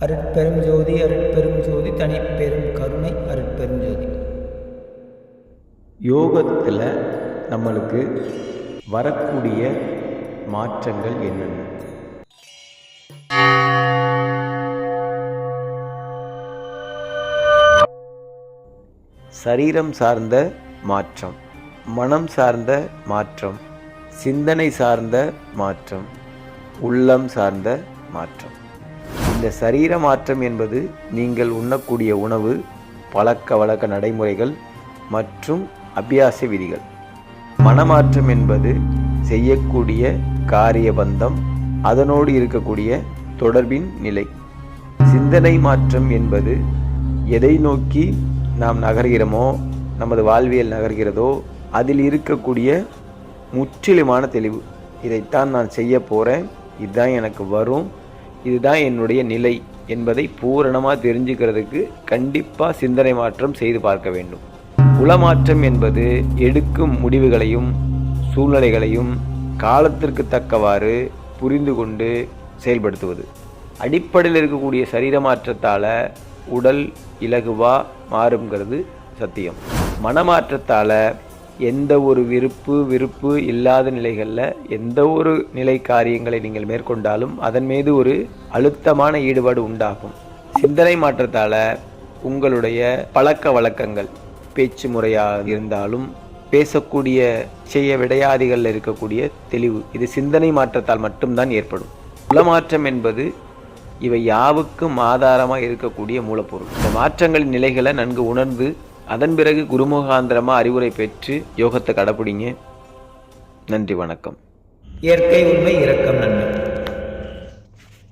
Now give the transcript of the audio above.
அருட்பெரும் ஜோதி அருட்பெரும் ஜோதி தனிப்பெரும் கருணை அருட்பெரும் ஜோதி. யோகத்தில் நம்மளுக்கு வரக்கூடிய மாற்றங்கள் என்னென்ன? சரீரம் சார்ந்த மாற்றம், மனம் சார்ந்த மாற்றம், சிந்தனை சார்ந்த மாற்றம், உள்ளம் சார்ந்த மாற்றம். இந்த சரீர மாற்றம் என்பது நீங்கள் உண்ணக்கூடிய உணவு, பழக்க வழக்க நடைமுறைகள் மற்றும் அபியாச விதிகள். மனமாற்றம் என்பது செய்யக்கூடிய காரிய பந்தம், அதனோடு இருக்கக்கூடிய தொடர்பின் நிலை. சிந்தனை மாற்றம் என்பது எதை நோக்கி நாம் நகர்கிறோமோ, நமது வாழ்வியல் நகர்கிறதோ, அதில் இருக்கக்கூடிய முற்றிலுமான தெளிவு. இதைத்தான் நான் செய்ய போகிறேன், இதுதான் எனக்கு வரும், இதுதான் என்னுடைய நிலை என்பதை பூரணமாக தெரிஞ்சுக்கிறதுக்கு கண்டிப்பாக சிந்தனை மாற்றம் செய்து பார்க்க வேண்டும். உளமாற்றம் என்பது எடுக்கும் முடிவுகளையும் சூழ்நிலைகளையும் காலத்திற்கு தக்கவாறு புரிந்து கொண்டு செயல்படுத்துவது. அடிப்படையில் இருக்கக்கூடிய சரீர மாற்றத்தால் உடல் இலகுவாக மாறுங்கிறது சத்தியம். மனமாற்றத்தால் எந்த ஒரு விருப்பு இல்லாத நிலைகளில் எந்த ஒரு நிலை காரியங்களை நீங்கள் மேற்கொண்டாலும் அதன் மீது ஒரு அழுத்தமான ஈடுபாடு உண்டாகும். சிந்தனை மாற்றத்தால் உங்களுடைய பழக்க வழக்கங்கள், பேச்சு முறையாக இருந்தாலும் பேசக்கூடிய விடையாதிகளில் இருக்கக்கூடிய தெளிவு, இது சிந்தனை மாற்றத்தால் மட்டும்தான் ஏற்படும். உளமாற்றம் என்பது இவை யாவுக்கும் ஆதாரமாக இருக்கக்கூடிய மூலப்பொருள். இந்த மாற்றங்களின் நிலைகளை நன்கு உணர்ந்து அதன் பிறகு குருமுகாந்திரமாக அறிவுரை பெற்று யோகத்தை கடைப்பிடிங்க. நன்றி, வணக்கம். இயற்கை உண்மை, இரக்கம், நன்மை.